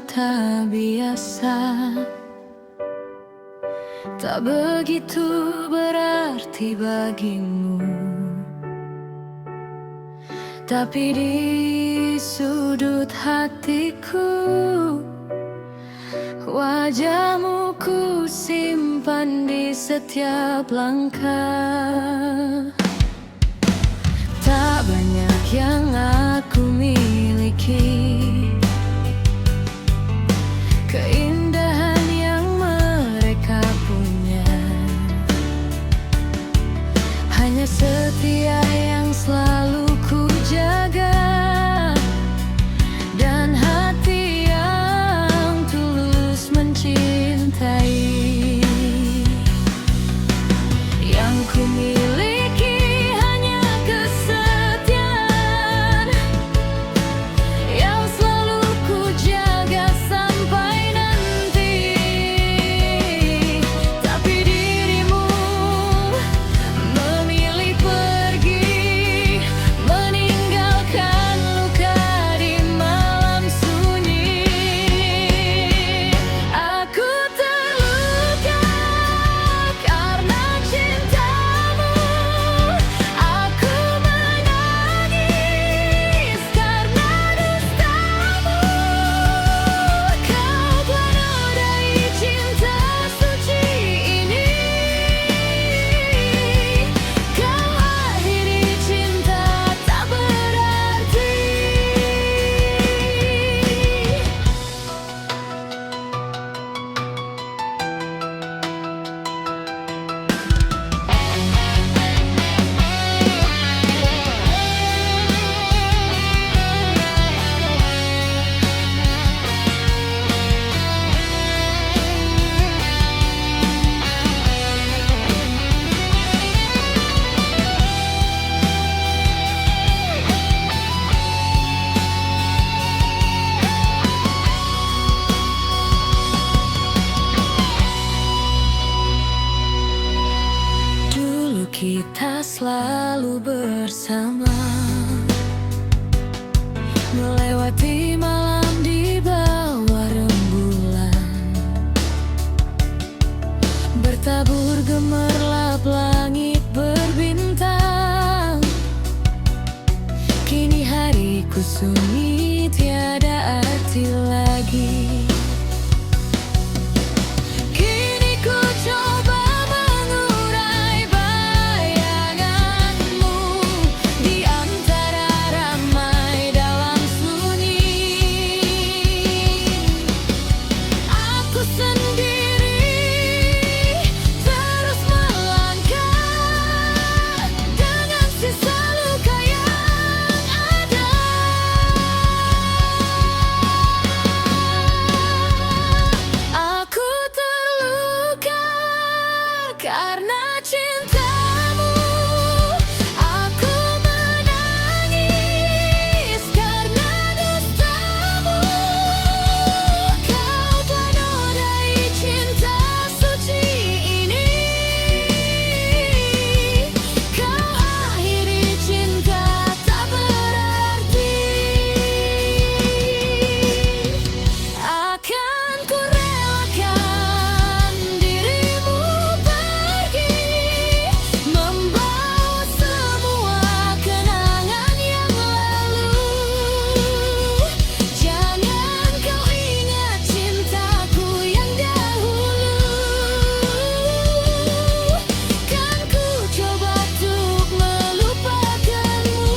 tak biasa, tak begitu berarti bagimu. Tapi di sudut hatiku, wajahmu ku simpan di setiap langkah. Tak banyak yang aku miliki, keindahan yang mereka punya, hanya setia yang selalu ku jaga, dan hati yang tulus mencintai. Yang ku miliki hanya kesetiaan, yang selalu ku jaga sampai nanti. Tapi dirimu memilih pergi, meninggalkan luka di malam sunyi. Aku terluka karena cintamu, aku menangis karena dustamu. Kau telah nodai cinta suci ini, kau akhiri cinta tak berarti. Dulu kita selalu bersama, melewati malam di bawah rembulan, bertabur gemerlap langit berbintang. Kini hariku sunyi, tiada arti lagi. Kini ku coba mengurai bayanganmu di antara ramai dalam sunyi. Aku sendiri terus melangkah dengan sisa luka yang ada. Aku terluka karena cintamu, aku menangis karena dustamu. Kau telah nodai cinta suci ini, kau akhiri cinta tak berarti. Akan ku relakan dirimu pergi, membawa semua kenangan yang lalu. Jangan kau ingat cintaku yang dahulu, kan ku coba untuk melupakanmu.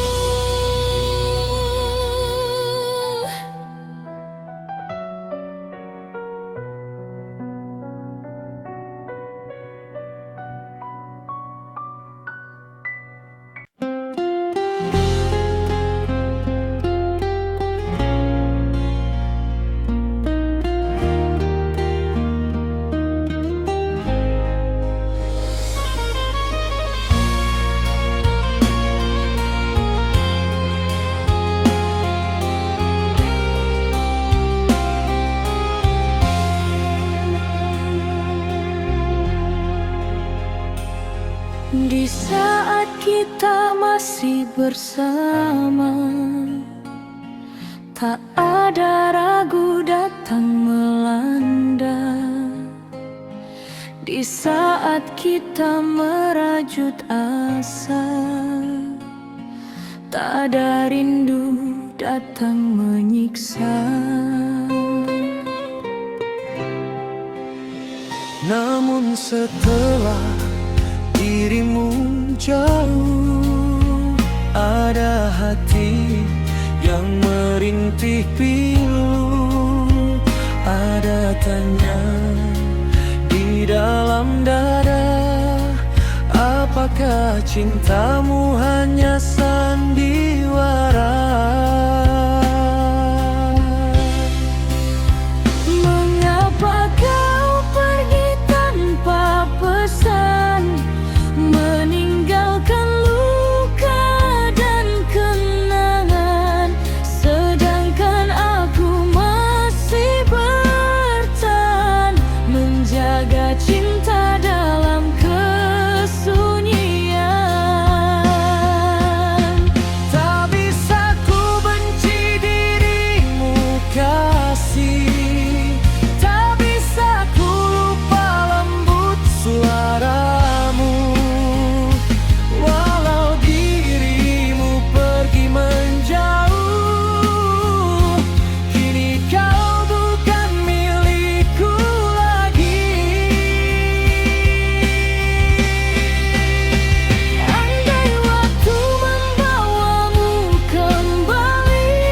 Di saat kita masih bersama, tak ada ragu datang saat kita merajut asa, tak ada rindu datang menyiksa. Namun setelah dirimu jauh, ada hati yang merintih pilu. Ada tanya di dalam dada, apakah cintamu hanya sandiwara? Mengapa kau pergi tanpa pesan, meninggalkan luka dan kenangan, sedangkan aku masih bertahan menjaga cinta dalam kesunyian. Tak bisa ku benci dirimu kasih, tak bisa ku lupa lembut suaramu. Walau dirimu pergi menjauh, kini kau bukan milikku lagi. Andai waktu membawamu kembali,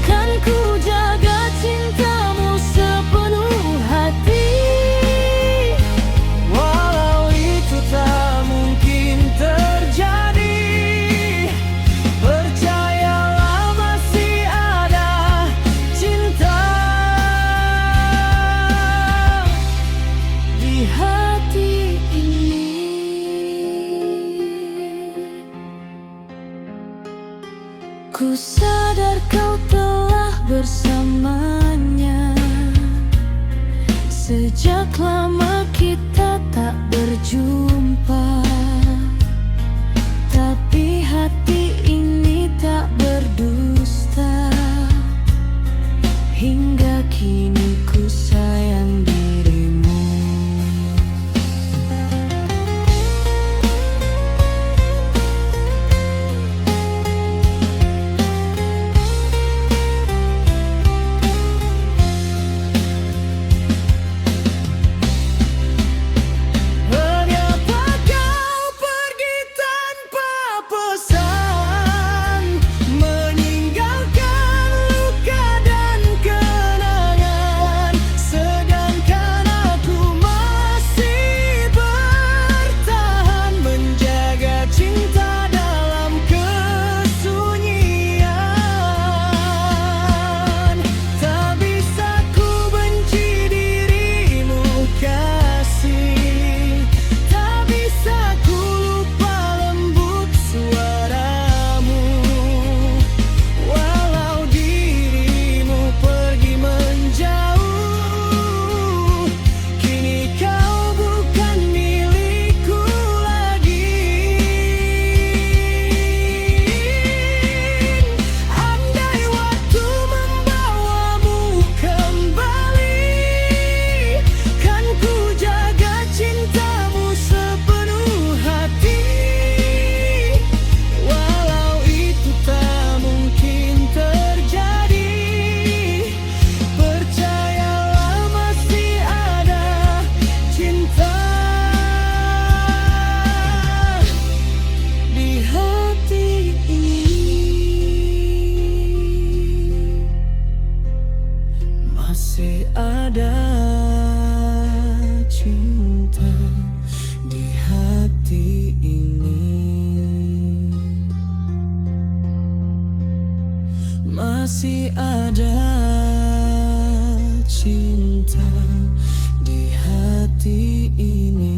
kan ku jaga cintamu sepenuh hati. Walau itu tak mungkin terjadi, percayalah masih ada cinta Di hati ini ku sadar kau telah bersamanya. Sejak lama kita tak berjumpa, tapi hati ini tak berdusta. Hingga kini ku sayang dirimu. Mengapa kau pergi tanpa pesan, meninggalkan luka dan kenangan, sedangkan aku masih bertahan menjaga cinta dalam kesunyian. Tak bisa ku benci dirimu kasih, tak bisa ku lupa lembut suaramu. Walau dirimu pergi menjauh, kini kau bukan milikku lagi. Andai waktu membawamu kembali, kan ku jaga cintamu sepenuh hati. Walau itu tak mungkin terjadi, percayalah masih ada cinta di hati ini. Masih ada cinta di hati ini. Masih ada cinta di hati ini.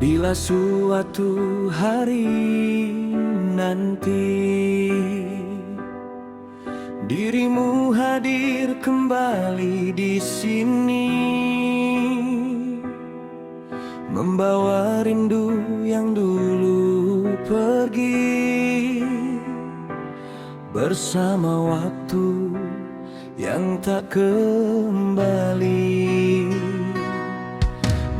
Bila suatu hari nanti dirimu hadir kembali di sini, membawa rindu yang dulu pergi, bersama waktu yang tak kembali.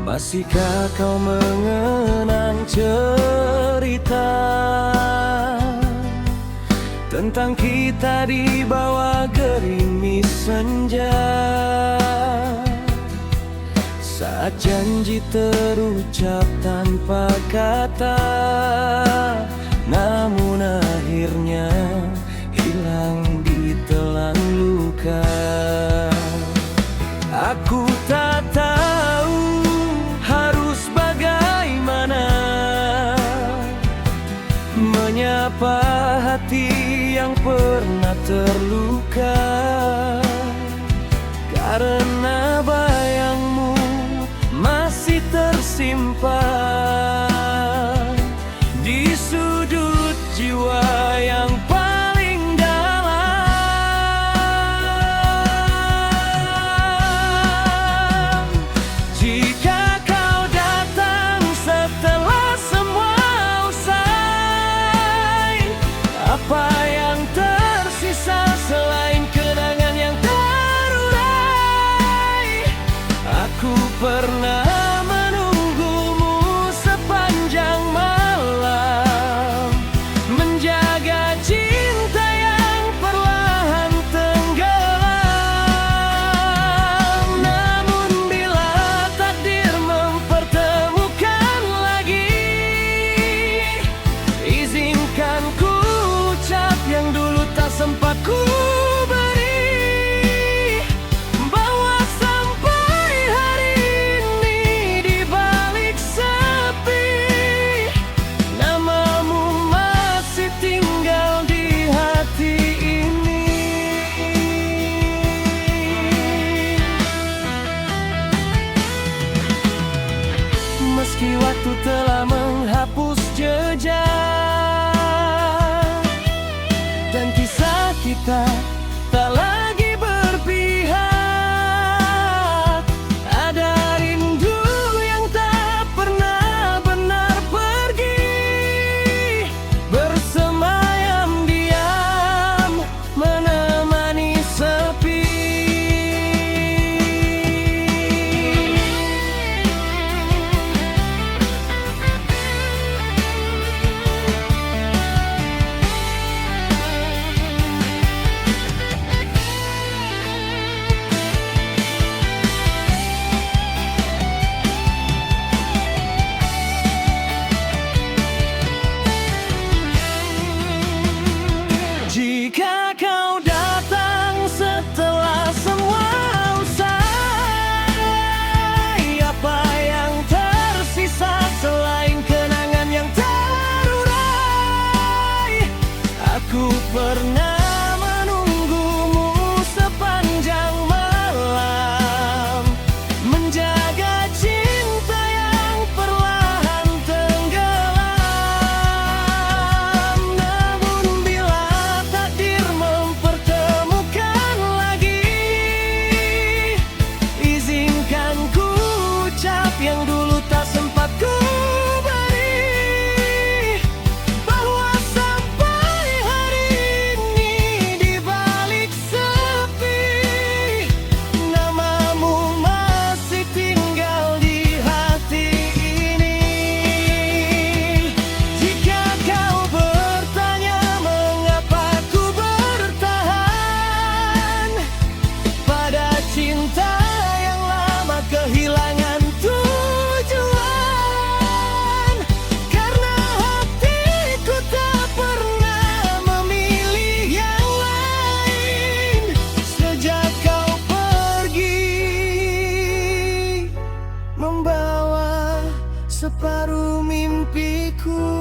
Masihkah kau mengenang cerita tentang kita di bawah gerimis senja, saat janji terucap tanpa kata, namun akhirnya hilang ditelan luka. Aku tak tahu harus bagaimana menyapa hati yang pernah terluka, karena bayangmu masih tersimpan di sudut jiwa yang paling dalam. Jika kau datang setelah semua usai, apa yang tersisa selain kenangan yang terurai? Aku pernah menunggumu sepanjang malam, menjaga cinta yang perlahan tenggelam. Namun bila takdir mempertemukan lagi, izinkan ku ucap yang dulu tak sempat ku beri, bahwa sampai hari ini di balik sepi, namamu masih tinggal di hati ini. Meski waktu telah menghapus jejak dan kisah kita tak lagi berpihak, ada rindu yang tak pernah benar pergi, bersemayam diam menemani sepi. Jika kau datang setelah semua usai, apa yang tersisa selain kenangan yang terurai? Aku pernah menunggumu sepanjang malam, menjaga cinta yang perlahan tenggelam. Namun bila takdir mempertemukan lagi, izinkan ku ucap yang dulu tak sempat ku beri, bahwa sampai hari ini di balik sepi, namamu masih tinggal di hati ini. Jika kau bertanya mengapa ku bertahan pada cinta yang lama kehilangan tujuan, karena hatiku tak pernah memilih yang lain sejak kau pergi, membawa separuh mimpiku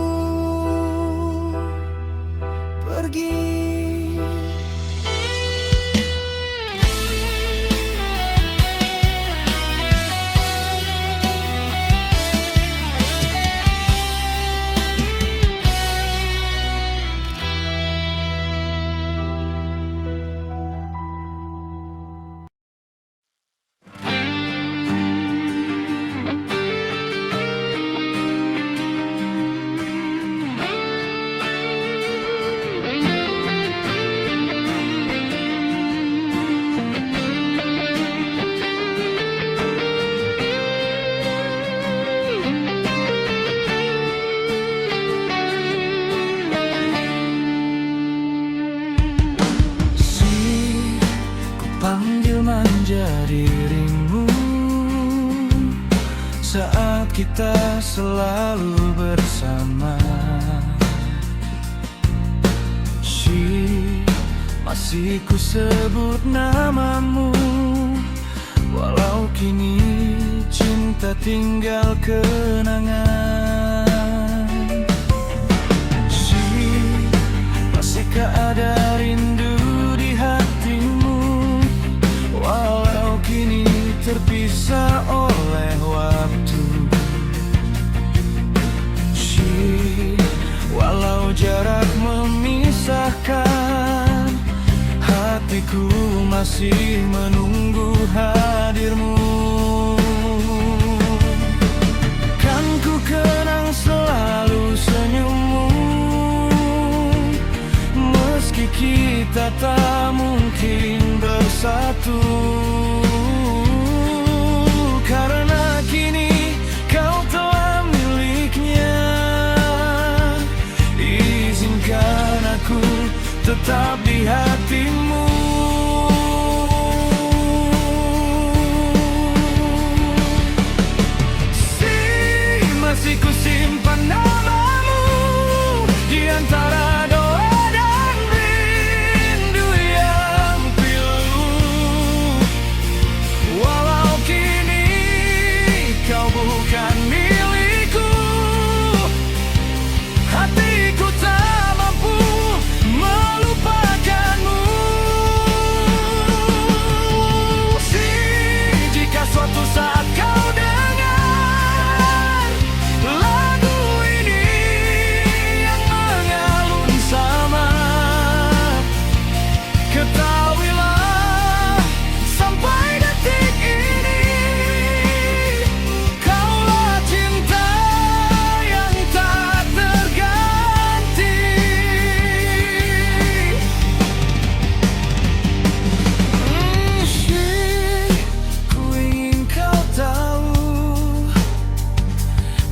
pergi. saat kita selalu bersama. Masih ku sebut namamu, walau kini cinta tinggal kenangan. Masihkah ada rindu di hatimu, walau kini terpisah oleh waktu. Walau jarak memisahkan, hatiku masih menunggu hadirmu. Kan ku kenang selalu senyummu, meski kita tak mungkin bersatu. Karena kini kau telah miliknya, izinkan aku tetap di hatimu. Masih ku simpan namamu di antara doa dan rindu yang pilu. Walau kini kau bukan milikku, hatiku tak mampu melupakanmu. Jika suatu saat kau dengar lagu ini yang mengalun sama, ketahuilah sampai detik ini kaulah cinta yang tak terganti. Ku ingin kau tahu,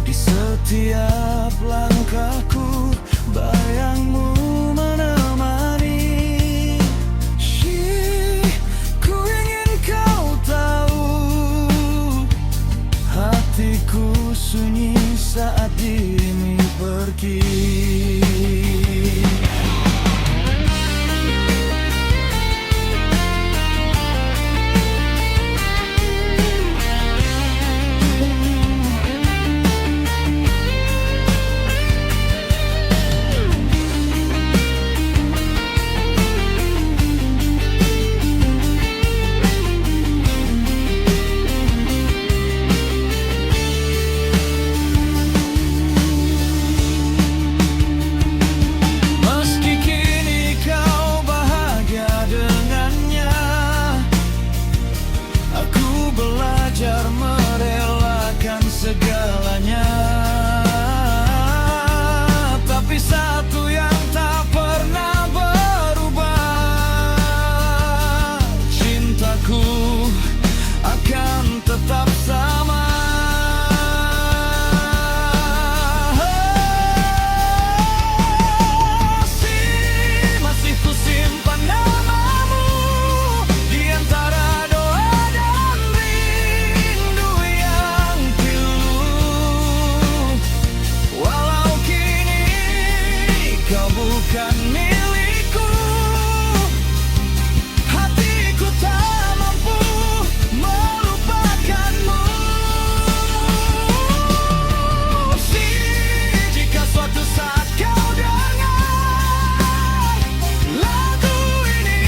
di setiap langkahku bayangmu menemani. Ku ingin kau tahu, hatiku sunyi saat dirimu pergi. Meski kini kau bahagia dengannya, aku belajar merelakan segalanya. Tapi satu yang tak pernah berubah, cintaku akan tetap sama. Masih ku simpan namamu di antara doa dan rindu yang pilu. Walau kini kau bukan milikku, hatiku tak mampu melupakanmu. Jika suatu saat kau dengar lagu ini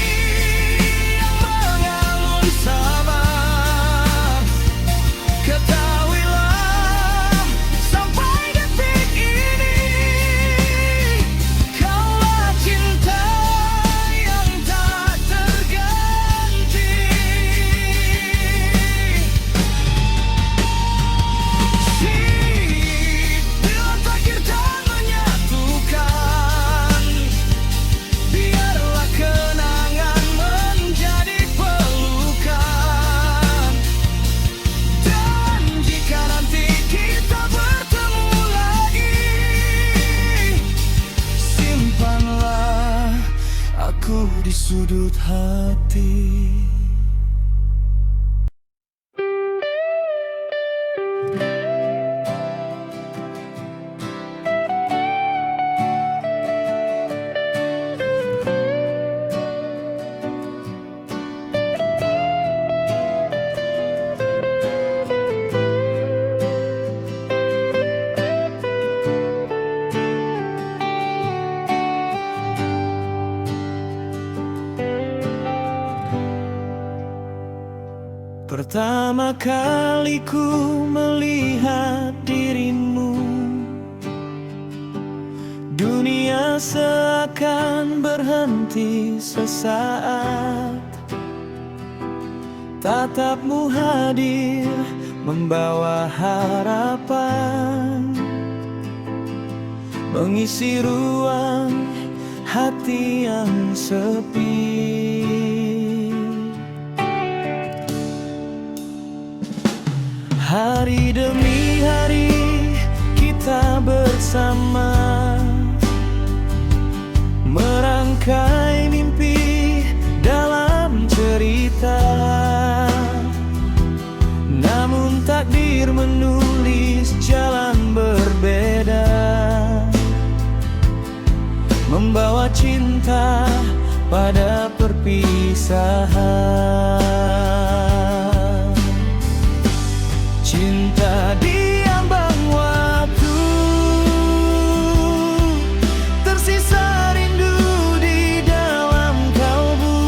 yang mengalun sama, ketahuilah sampai detik ini kaulah cinta yang tak terganti. Bila takdir tak menyatukan, biarlah kenangan menjadi pelukan. Dan jika nanti kita bertemu lagi, simpanlah aku di sudut hati. Pertama kali ku melihat dirimu, dunia seakan berhenti sesaat. Tatapmu hadir membawa harapan, mengisi ruang hati yang sepi. Hari demi hari kita bersama, merangkai mimpi dalam cerita. Namun takdir menulis jalan berbeda, membawa cinta pada perpisahan. Cinta diambang waktu, tersisa rindu di dalam kalbu.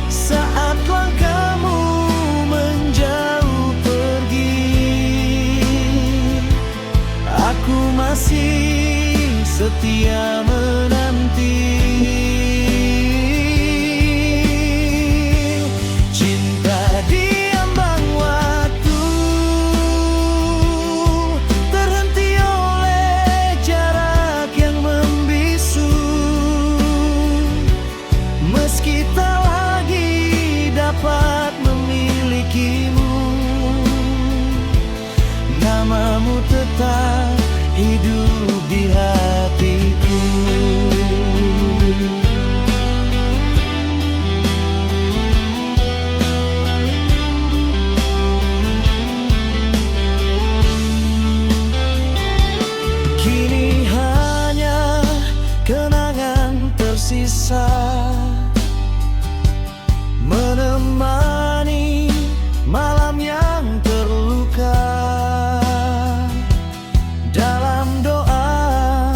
Saat langkahmu menjauh pergi, aku masih setia menanti. Cinta diambang waktu, terhenti oleh jarak yang membisu. Meski tak lagi dapat memilikimu, namamu tetap hidup di hatiku. Kini hanya kenangan tersisa, menemani malam yang terluka. Dalam doa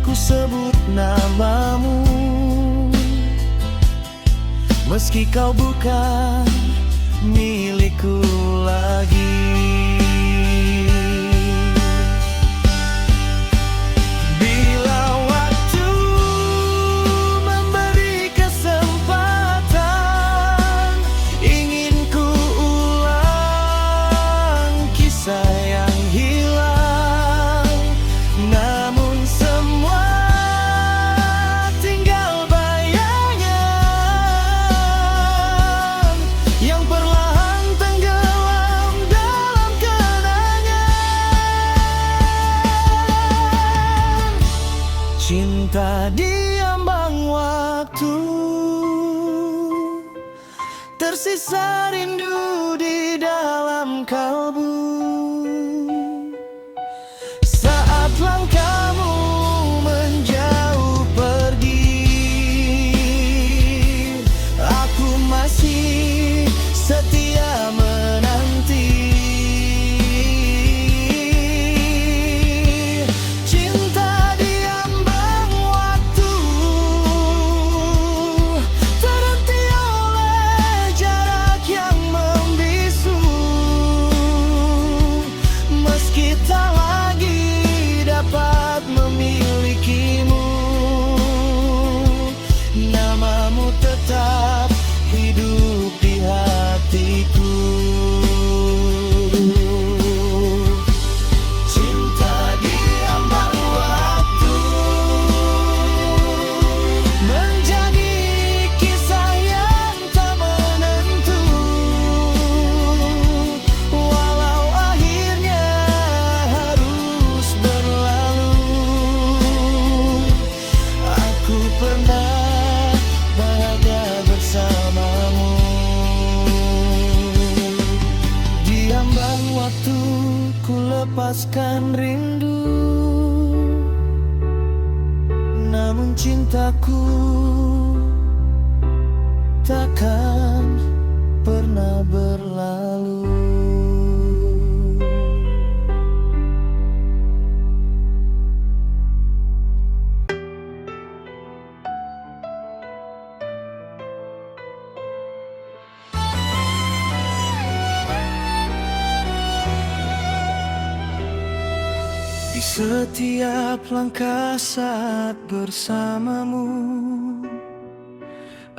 ku sebut namamu, meski kau bukan milikku lagi. Bila waktu memberi kesempatan, ingin ku ulang kisah yang hilang. Namun semua tinggal bayangan yang perlahan tenggelam dalam kenangan. Cinta diambang waktu, tersisa rindu di dalam kalbu. Saat langkahmu menjauh pergi, aku masih setia menanti. Cinta diambang waktu, terhenti oleh jarak yang membisu. Meski tak lagi dapat memilikimu, namamu tetap hidup di hatiku. Cinta diambang waktu, menjadi kisah yang tak menentu. Walau akhirnya harus berlalu, aku pernah bahagia bersamamu. Diambang waktu ku lepaskan rindu, namun cintaku takkan pernah berlalu. Di setiap langkah saat bersamamu,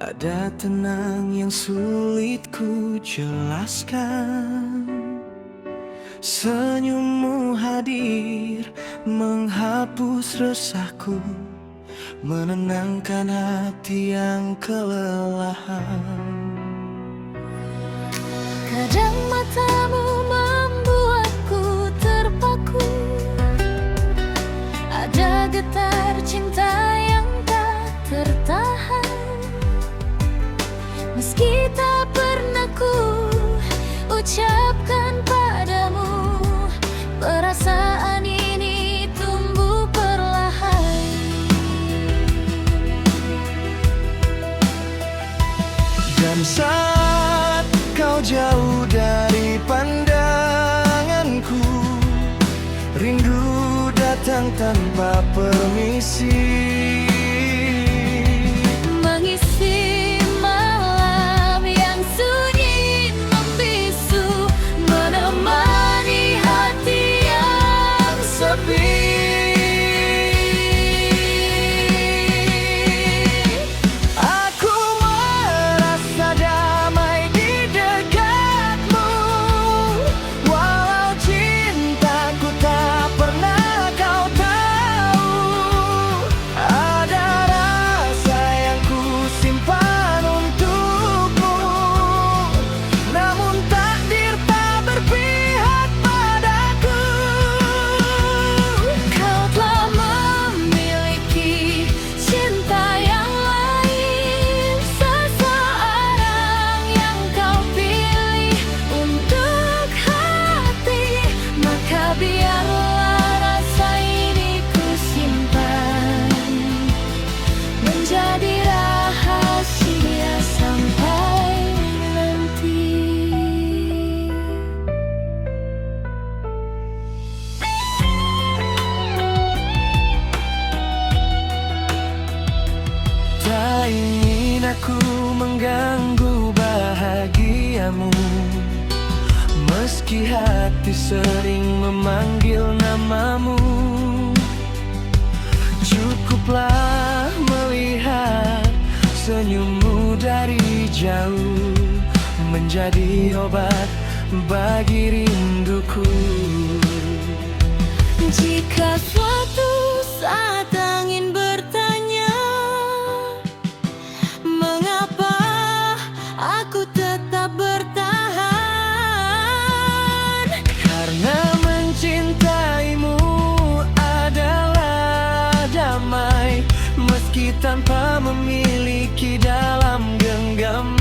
ada tenang yang sulit ku jelaskan. Senyummu hadir, menghapus resahku, menenangkan hati yang kelelahan. Kadang matamu membuatku terpaku, ada getar cinta yang tak tertahan. Meski tak pernah ku ucapkan padamu, perasaan ini tumbuh perlahan. Dan saat kau jauh dari pandanganku, rindu datang tanpa permisi, Mengisi malam yang sunyi membisu, menemani hati yang sepi. Aku merasa damai di dekatmu, walau cintaku tak pernah kau tahu. Ada rasa yang ku simpan untukmu, namun takdir tak berpihak padaku. Kau telah memiliki cinta yang lain, seseorang yang kau pilih untuk hati. Maka biarlah rasa ini ku simpan, menjadi rahasia sampai nanti. Tak ingin aku mengganggu bahagiamu, meski hati sering memanggil namamu. Cukuplah melihat senyummu dari jauh, menjadi obat bagi rinduku. Jika suatu saat angin bertanya, mengapa aku tetap bertahan? Karena mencintaimu adalah damai, meski tanpa memiliki dalam genggaman.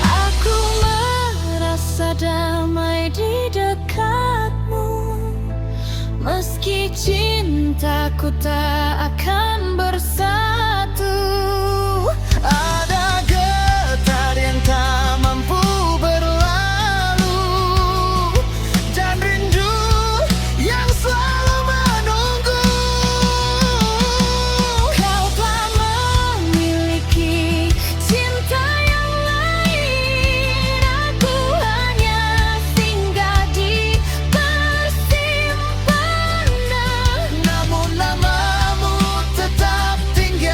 Aku merasa damai di dekatmu, meski cintaku tak akan bersatu. Ada getar yang tak mampu berlalu, dan rindu yang selalu menunggu. Kau telah memiliki cinta yang lain, aku hanya singgah di persimpanan. Namun namamu tetap tinggal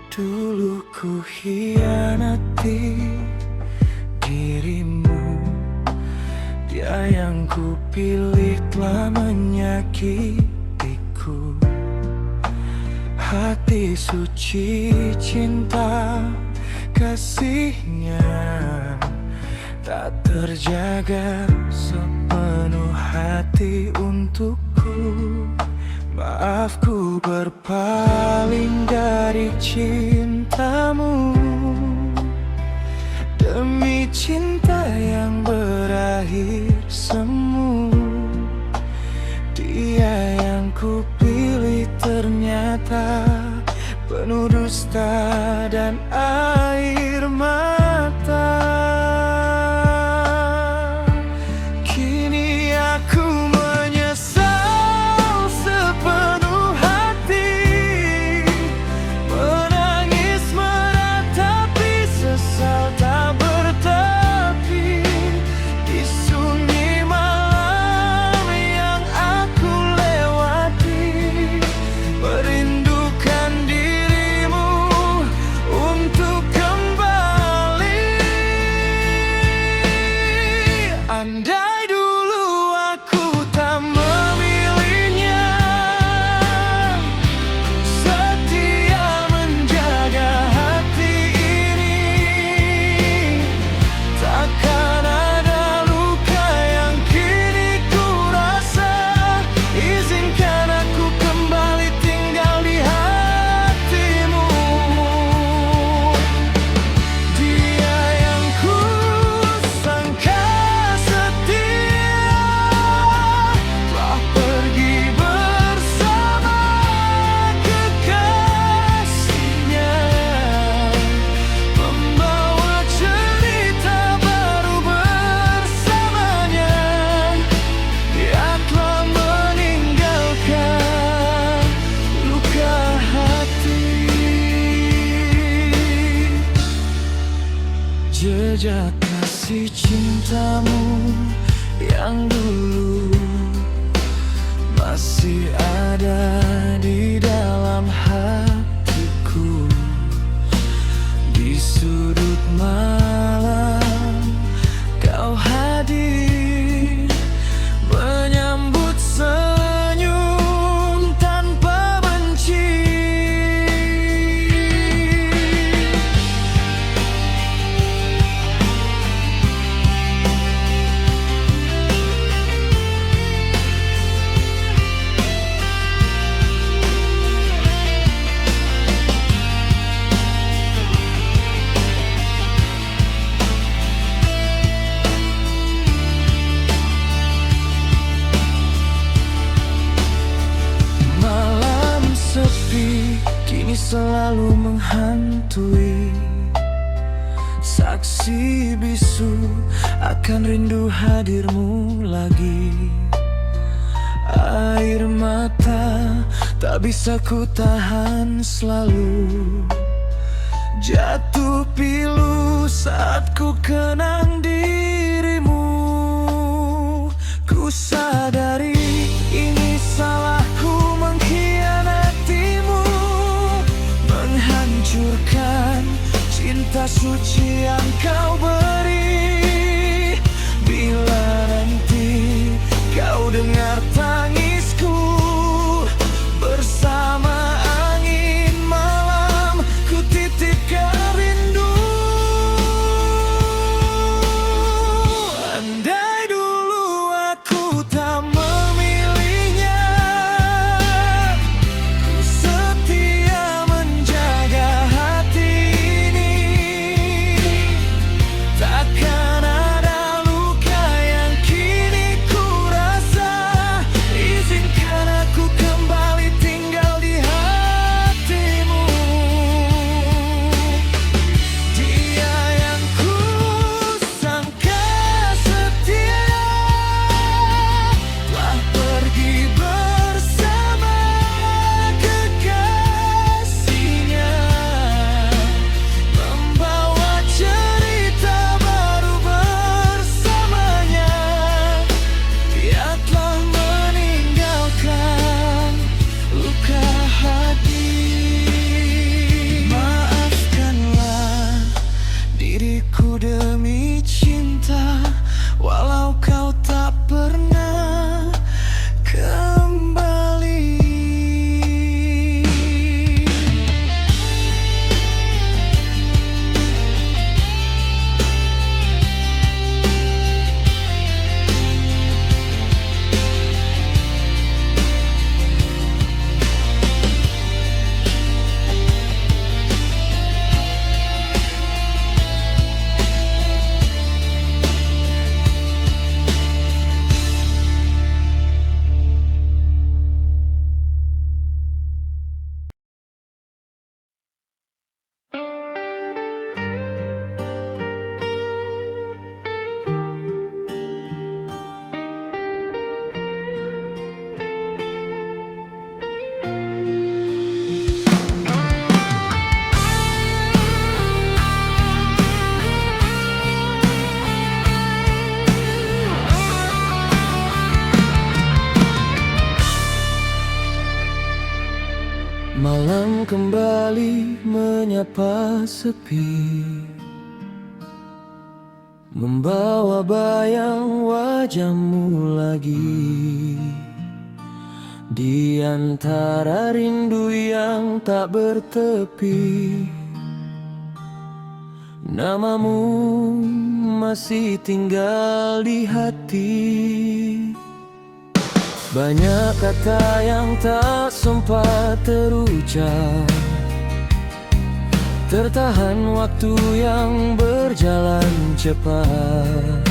Dulu ku hianati dirimu, dia yang ku pilih telah menyakitiku. Hati suci cinta kasihnya tak terjaga sepenuh hati untukku. Maafku berpaling dari cintamu demi cinta yang berakhir semu. Dia yang ku pilih ternyata penuh dusta dan air mata. Kini aku menyesal sepenuh hati, menangis meratapi sesal tak bertepi. Di sunyi malam yang aku lewati, merindukan dirimu untuk kembali. Andai dulu aku tak memilihnya, setia menjaga hati ini, takkan ada luka yang kini ku rasa. Izinkan aku kembali tinggal di hatimu. Dia yang ku sangka setia telah pergi bersama kekasihnya, membawa cerita baru bersamanya. Dia telah meninggalkan luka hati. Jejak kasih cintamu yang dulu masih ada di dalam hatiku. Di sudut malam kau hadir, menyambut senyum tanpa benci. Malam sepi kini selalu menghantui, saksi bisu akan rindu hadirmu lagi. Air mata tak bisa ku tahan selalu, jatuh pilu saat ku kenang dirimu. Ku sadari ini salahku mengkhianatimu, menghancurkan cinta suci yang kau beri. Bila nanti kau dengar tangisku bersama angin malam, ku titipkan rindu. Andai dulu aku tak memilihnya, ku setia menjaga hati ini, takkan ada luka yang kini ku rasa. kembali menyapa sepi, membawa bayang wajahmu lagi di antara rindu yang tak bertepi. Namamu masih tinggal di hati. Banyak kata yang tak sempat terucap, tertahan waktu yang berjalan cepat.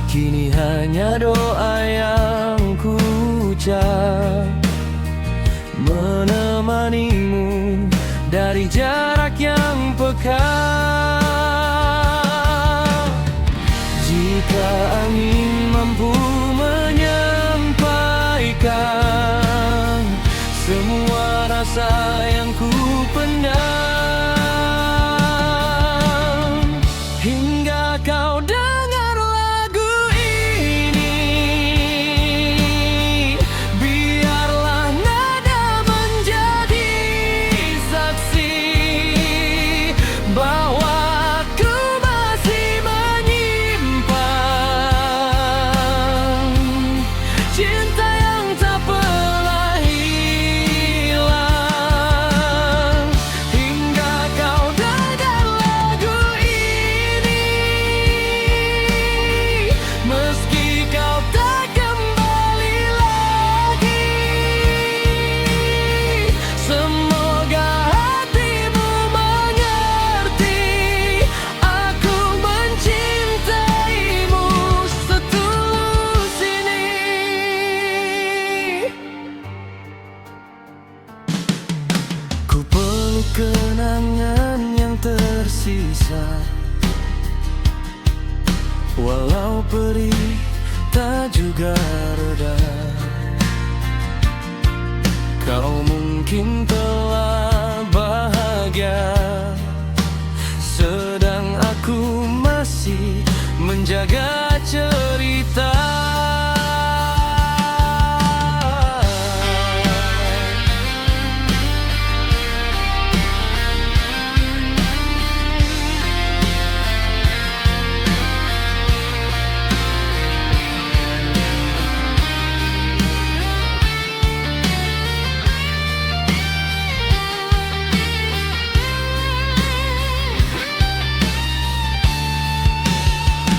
Kini hanya doa yang ku ucap, menemanimu dari jarak yang pekat. Jika angin mampu menyampaikan semua rasa yang ku pendam, hingga kau dengar lagu ini, biarlah nada menjadi saksi bahwa aku masih menyimpan cinta yang tak pernah hilang. Hingga kau dengar lagu ini, meski kau tak kembali lagi, semoga hatimu mengerti, aku mencintaimu setulus ini. Ku peluk kenangan yang tersisa, walau perih tak juga reda. Kau mungkin telah bahagia, sedang aku masih menjaga cerita.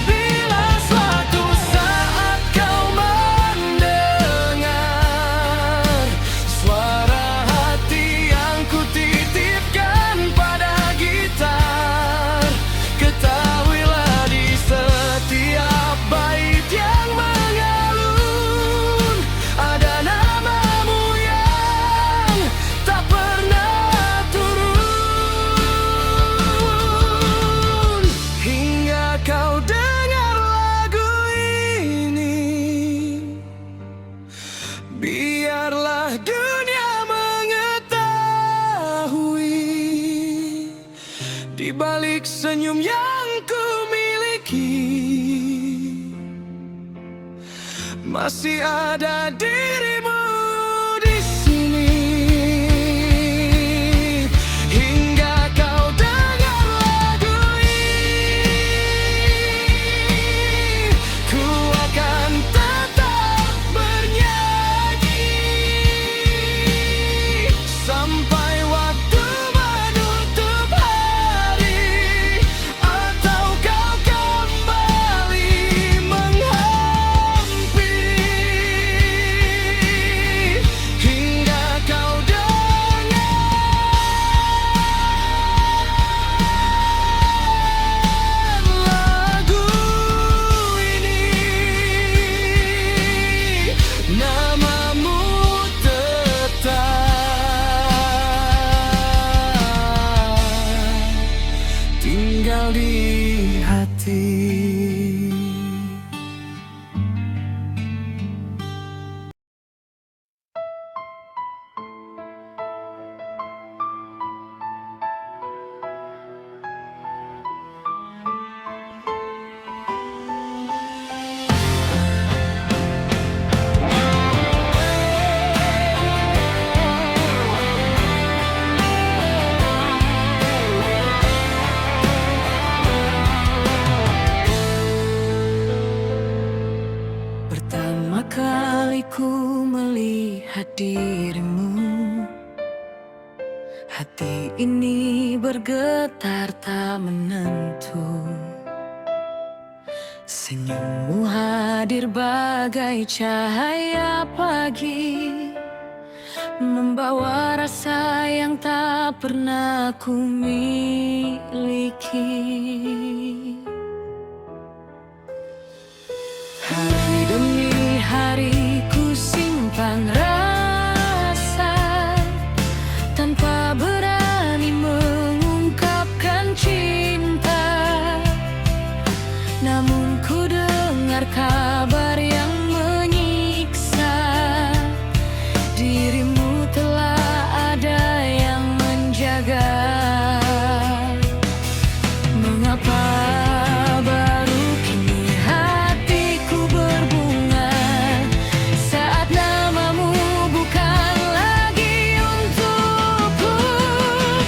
Bila suatu saat kau mendengar suara hati yang ku titipkan pada gitar, ketahuilah di setiap bait yang mengalun ada namamu yang tak pernah turun. Hingga kau dengar lagu ini, biarlah dunia mengetahui, di balik senyum yang ku miliki masih ada dirimu di sini. Hingga kau dengar lagu ini, ku akan tetap bernyanyi sampai waktu menutup hari, atau kau kembali menghampiri. Hati ini bergetar tak menentu. Senyummu hadir bagai cahaya pagi, membawa rasa yang tak pernah ku miliki. Hari demi hari ku simpan rasa, tanpa berani mengungkapkan cinta. Namun ku dengar kabar yang menyiksa, dirimu telah ada yang menjaga. Mengapa baru kini hatiku berbunga, saat namamu bukan lagi untukku.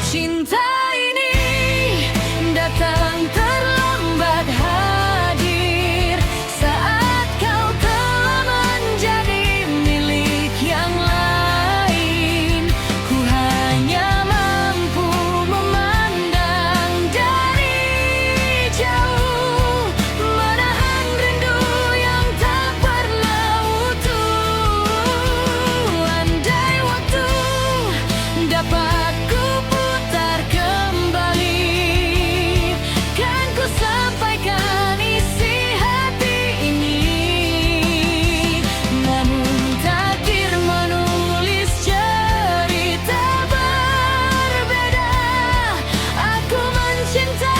Cinta ini datang terlambat hadir, saat kau telah menjadi milik yang lain. Ku hanya mampu memandang dari jauh, menahan rindu yang tak pernah utuh. Andai waktu dapat ku putar kembali, kan ku sampaikan isi hati ini. Namun takdir menulis cerita berbeda. Aku mencinta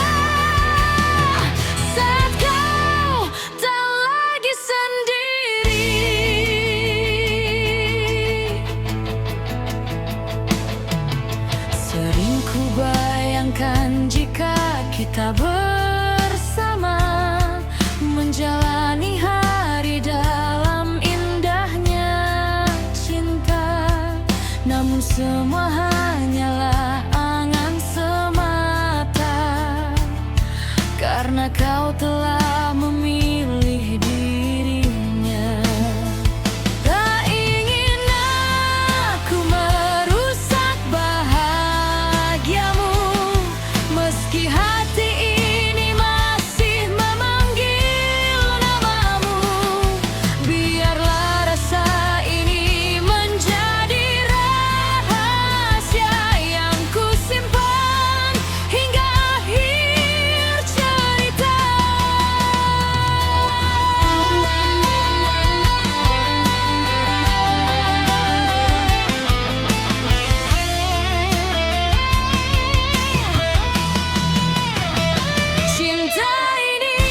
saat kau tak lagi sendiri. Sering ku bayangkan jika kita bersama, menjalani hari dalam indahnya cinta. Namun semua hanyalah angan semata, karena kau telah memilih dirinya. Tak ingin aku merusak bahagiamu, meski hati ini masih memanggil namamu. Biarlah rasa ini menjadi rahasia yang ku simpan hingga akhir cerita. Cinta ini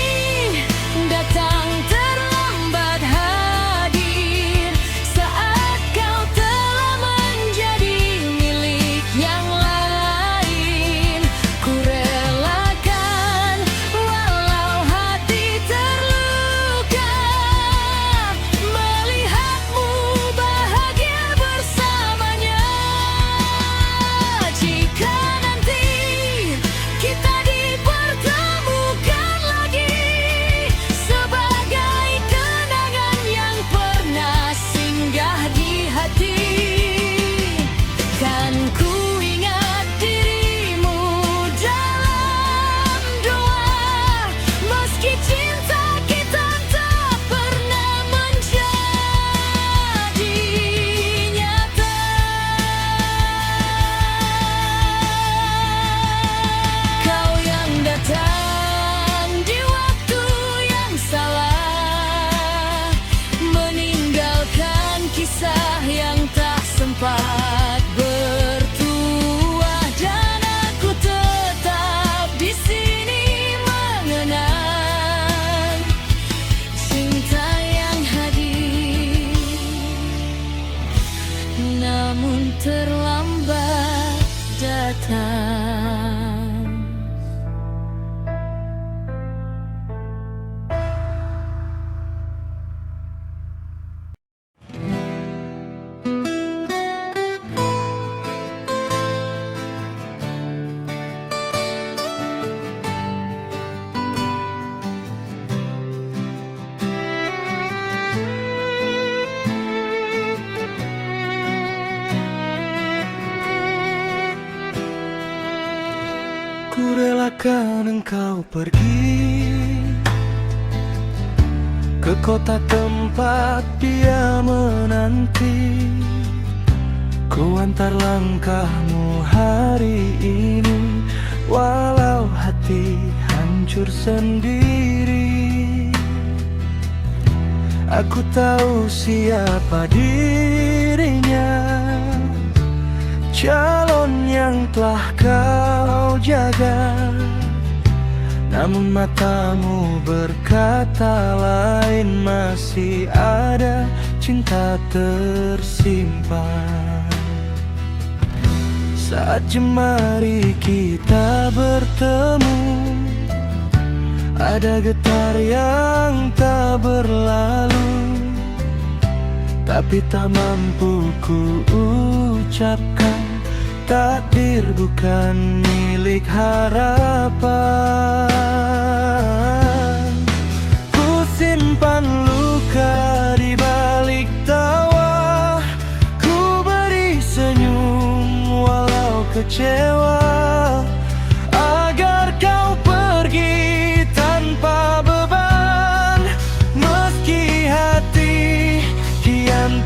datang terlambat hadir, saat kau telah menjadi milik yang lain. Ku relakan walau hati terluka, melihatmu bahagia bersamanya. Jika nanti kita dipertemukan lagi, sebagai kenangan yang pernah singgah di hati, kan ku ingat dirimu dalam doa. Meski cinta kita tak pernah menjadi nyata, kau yang datang di waktu yang salah, meninggalkan kisah yang tak sempat bertuah. Dan aku tetap di sini mengenang cinta yang hadir, namun terlambat datang. Ku relakan engkau pergi ke kota tempat dia menanti. Ku antar langkahmu hari ini, walau hati hancur sendiri. Aku tahu siapa dirinya, calon yang telah kau jaga. Namun matamu berkata lain, masih ada cinta tersimpan. Saat jemari kita bertemu, ada getar yang tak berlalu, tapi tak mampu ku ucapkan. Takdir bukan milik harapan. Ku simpan luka di balik tawa, ku beri senyum walau kecewa, agar kau pergi tanpa beban. Meski hati kian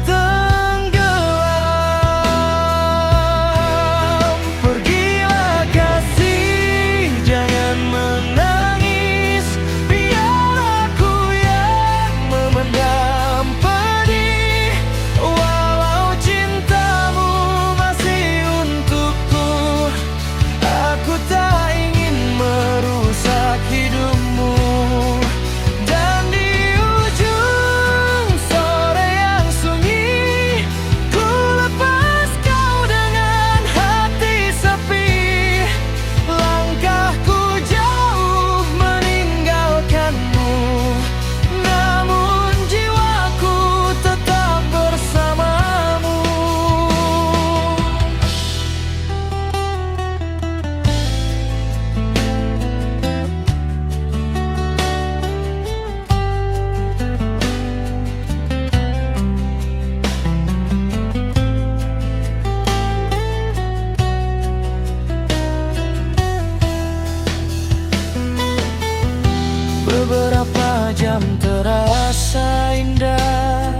beberapa jam terasa indah,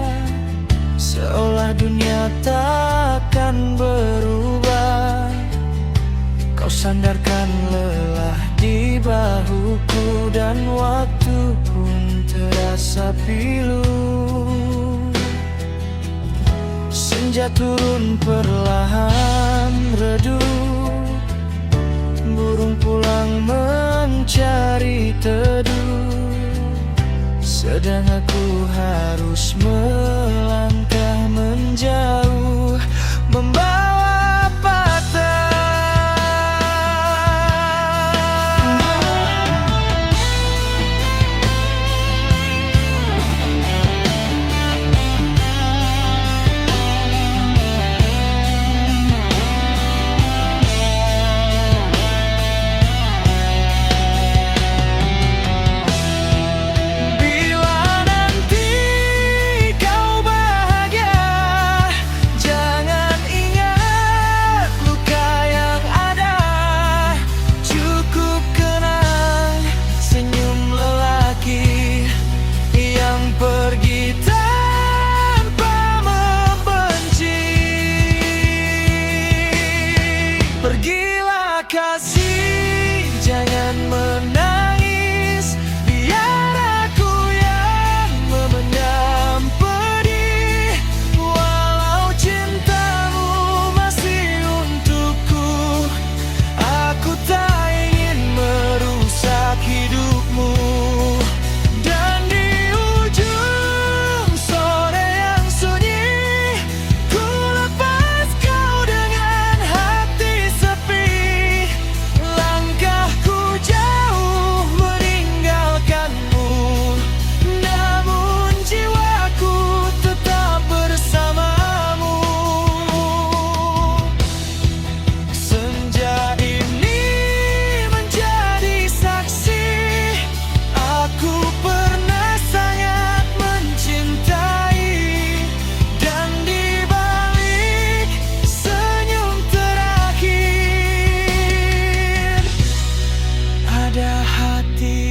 seolah dunia takkan berubah. Kau sandarkan lelah di bahuku, dan waktu pun terasa pilu. Senja turun perlahan redup, burung pulang mencari teduh, sedang aku harus melangkah menjauh, membawa patah. Pergilah kasih, jangan menangis, biar aku yang memendam pedih. Walau cintamu masih untukku, aku tak ingin merusak hidupmu. Dan di ujung sore yang sunyi, ku lepas kau dengan hati sepi. Langkahku jauh pada hati.